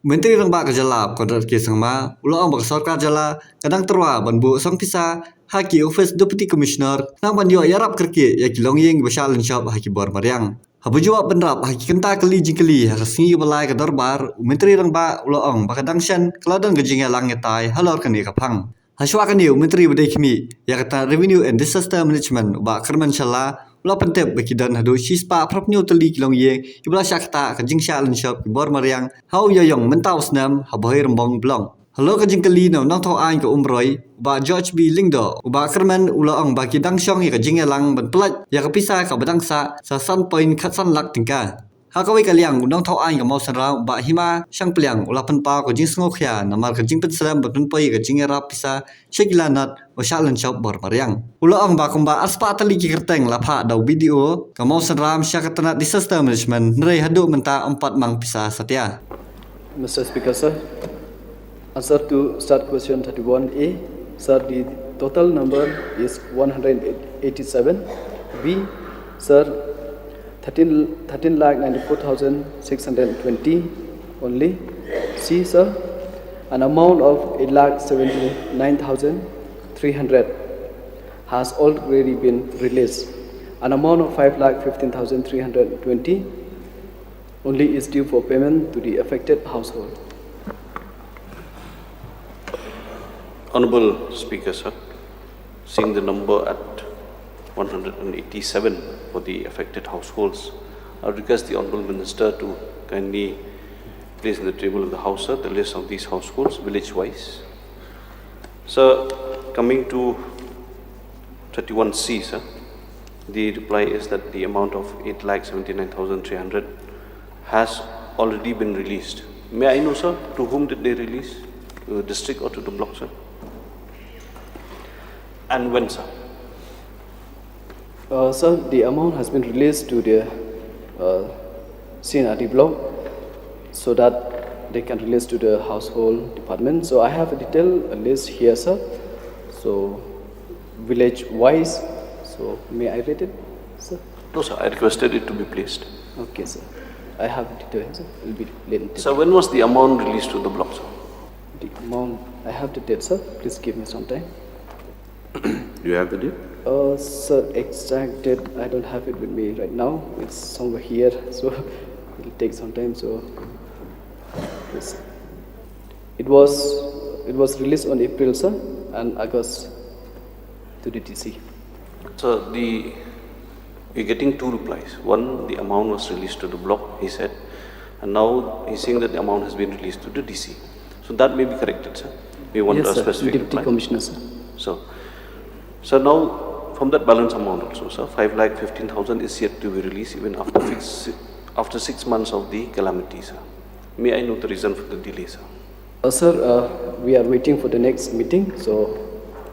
Menteri Rembak Kejalap Kodrat Kisangma, Ulang Bak Sorkar Jylla, Kadang Terwa Banbu Sang Pisa, Haki Office Deputy Commissioner, Nang Bandio Yarap Kerki, Yaki Longying Bashar lynshop Haki Bor Mariang. Habu jawab penrap Haki Kenta Keli Jingkeli, Rasmi Balai Kedorbar, Menteri Rembak Ulang Bakadang Shen, Keladang Gejingnya Langetai, Halor Kani Kapang. Haswa Kaniu Menteri Badai Kimi, Yakata Revenue and Disaster Management, Bak Kerman Shala, Ula pentep bagi dan hadu sispa prapnyo teli kilong ye ibla syakta ka jingsha lynshop bor mariang hau yoyong mentau snam haboy rembong blong halo ka jingkeli no nang tho ain ka umroi ba George B Lingdo ba kerman ula ong ba kidang syong ye ka jingelang ban plat ya ka pisa ka badangsa sa san point khat san lak tingka Hakawai kaliang undang tau ain ka mausan ra ba hima syang peliang ula pen pa ko jing sngo khya namar ka jing pen slem ba pen pai ka jingïarap pisa lanot wa sha lynshop bor mariang ula ong ba kumba aspa tali ki kerteng la pha dau video ka mausan ram sya ka tanat disaster management nrei hadu menta 4 mang pisa satya. Mr. Speaker, sir, answer to start question 31A, sir, the total number is 187. B, sir, 13,94,620 only. C, sir, an amount of 8,79,300 has already been released. An amount of 5,15,320 only is due for payment to the affected household. Honorable Speaker, sir, seeing the number at 187 for the affected households, I request the Honorable Minister to kindly place in the table of the House, sir, the list of these households, village-wise. Sir, coming to 31C, sir, the reply is that the amount of 8,79,300 has already been released. May I know, sir, to whom did they release? To the district or to the block, sir? And when, sir? Sir, the amount has been released to the CNRD block so that they can release to the household department. So I have a detailed list here, sir. So village-wise, so may I read it, sir? No, sir, I requested it to be placed. Okay, sir. I have it detailed, sir. It will be later. Sir, when was the amount released to the block, sir? The amount, I have the date, sir. Please give me some time. Do you have the date? Sir, exact date, I don't have it with me right now. It's somewhere here, so it'll take some time. So it was released on April, sir, and August to the DC. So we're getting two replies. One, the amount was released to the block, he said, and now he's saying that the amount has been released to the DC. So that may be corrected, sir. We want yes, a sir. specific Deputy reply. Commissioner, sir. So now, from that balance amount also, sir, 5,15,000 is yet to be released even after 6 months of the calamity, sir. May I know the reason for the delay, sir? Sir, we are waiting for the next meeting. So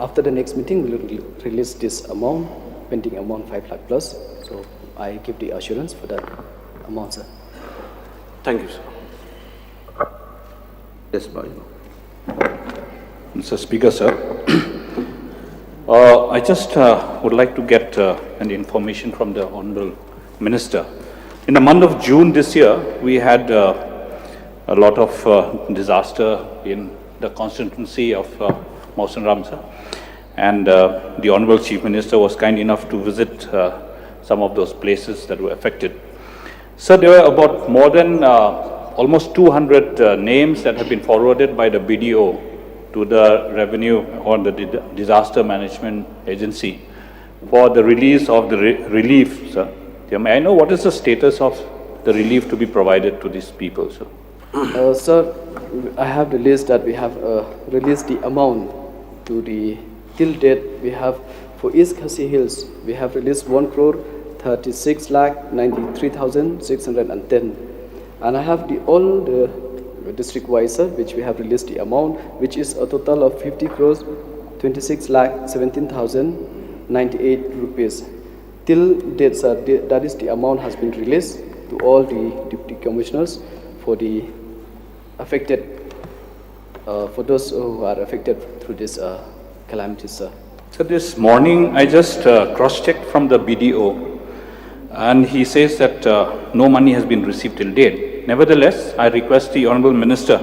after the next meeting, we will release this amount, pending amount 5 lakh plus. So I give the assurance for that amount, sir. Thank you, sir. Yes, bye. Mr. Speaker, sir, I just would like to get an information from the Honourable Minister. In the month of June this year, we had a lot of disaster in the constituency of Mausanram, sir. And the Honourable Chief Minister was kind enough to visit some of those places that were affected. Sir, there were about more than almost 200 names that have been forwarded by the BDO to the Revenue or the Disaster Management Agency for the release of the relief, sir. May I know what is the status of the relief to be provided to these people, sir? Sir, I have the list that we have released the amount to the till date. We have for East Khasi Hills, we have released 1,36,93,610, and I have all the district wise, sir, which we have released the amount, which is a total of 50 crores 26,17,098 rupees. Till date, sir, that is the amount has been released to all the deputy commissioners for the affected, for those who are affected through this calamity, sir. So this morning I just cross-checked from the BDO, and he says that no money has been received till date. Nevertheless, I request the Honourable Minister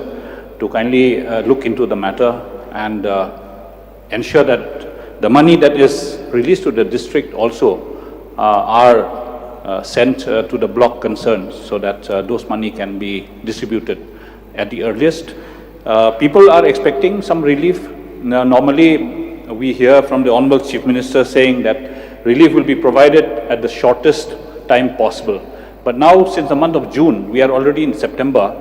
to kindly look into the matter and ensure that the money that is released to the district also are sent to the block concerned, so that those money can be distributed at the earliest. People are expecting some relief. Normally, we hear from the Honourable Chief Minister saying that relief will be provided at the shortest time possible. But now, since the month of June, we are already in September,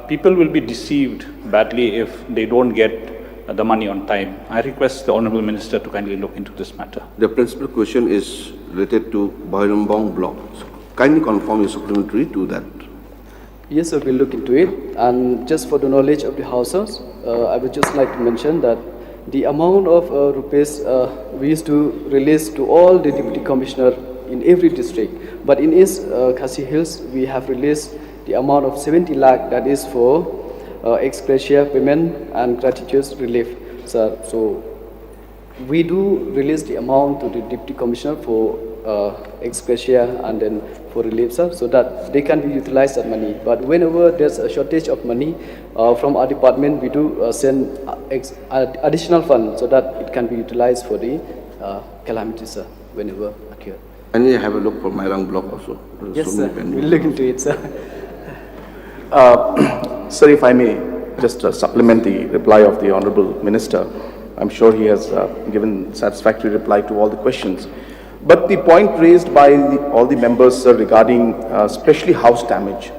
people will be deceived badly if they don't get the money on time. I request the Honourable Minister to kindly look into this matter. The principal question is related to Bhairambong block. So kindly confirm your supplementary to that. Yes, sir, we'll look into it. And just for the knowledge of the houses, I would just like to mention that the amount of rupees we used to release to all the deputy commissioner in every district. But in East Khasi Hills, we have released the amount of 70 lakh, that is for ex gratia payment and gratitude relief, sir. So we do release the amount to the deputy commissioner for ex gratia and then for relief, sir, so that they can be utilized that money. But whenever there's a shortage of money from our department, we do send additional funds so that it can be utilized for the calamities, sir, whenever occur. And you have a look for mariang block also. Yes, sir. We'll look into it, sir. Sir, if I may just supplement the reply of the Honourable Minister. I'm sure he has given satisfactory reply to all the questions. But the point raised by all the members, sir, regarding especially house damage.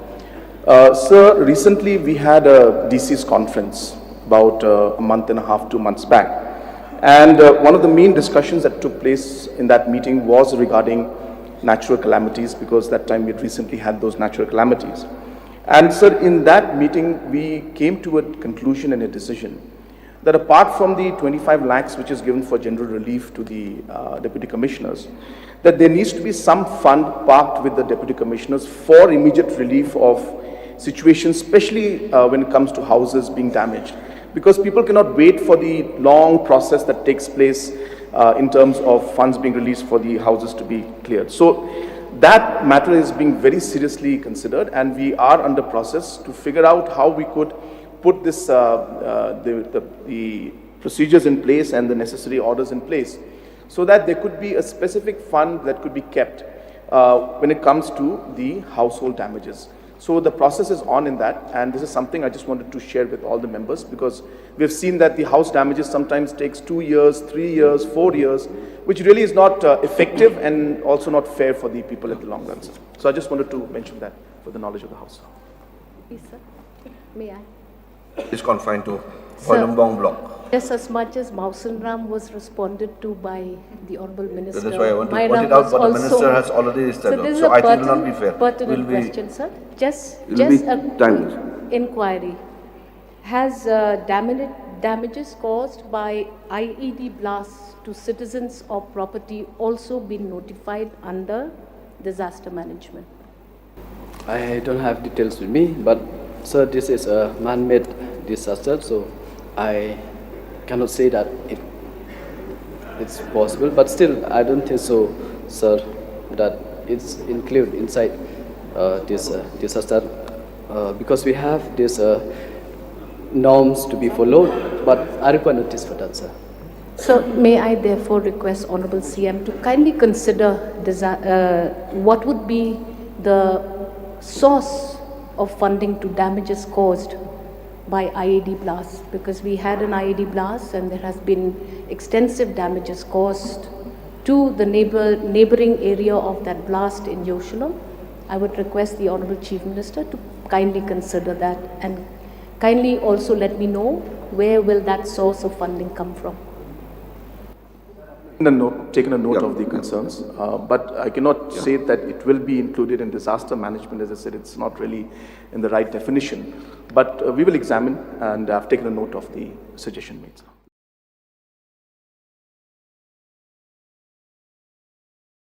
Sir, recently we had a DC's conference about a month and a half, 2 months back. And one of the main discussions that took place in that meeting was regarding natural calamities, because that time we had recently had those natural calamities. And sir, in that meeting, we came to a conclusion and a decision that apart from the 25 lakhs which is given for general relief to the deputy commissioners, that there needs to be some fund parked with the deputy commissioners for immediate relief of situations, especially when it comes to houses being damaged. Because people cannot wait for the long process that takes place in terms of funds being released for the houses to be cleared. So that matter is being very seriously considered, and we are under process to figure out how we could put this the procedures in place and the necessary orders in place, so that there could be a specific fund that could be kept when it comes to the household damages. So the process is on in that, and this is something I just wanted to share with all the members, because we've seen that the house damages sometimes takes 2 years, 3 years, 4 years, which really is not effective and also not fair for the people at the long run. So I just wanted to mention that for the knowledge of the House. Yes, sir. May I? It's confined to Bhairambong block. Just as much as Mausanram was responded to by the Honourable Minister. So that's why I want to Myram point it out, was but the also- Minister has already said. So this is So a I think it will not be fair. pertinent question, sir. Just a timeless. inquiry. Has damages caused by IED blasts to citizens or property also been notified under disaster management? I don't have details with me, but sir, this is a man-made disaster, so I cannot say that it's possible. But still, I don't think so, sir, that it's included inside this disaster, because we have these norms to be followed. But I require notice for that, sir. So may I therefore request Honourable CM to kindly consider what would be the source of funding to damages caused by IED blasts, because we had an IED blast and there has been extensive damages caused to the neighbouring area of that blast in Shillong. I would request the Honourable Chief Minister to kindly consider that, and kindly also let me know where will that source of funding come from. Taken a note of the concerns, but I cannot say that it will be included in disaster management. As I said, it's not really in the right definition. But we will examine, and I've taken a note of the suggestion made.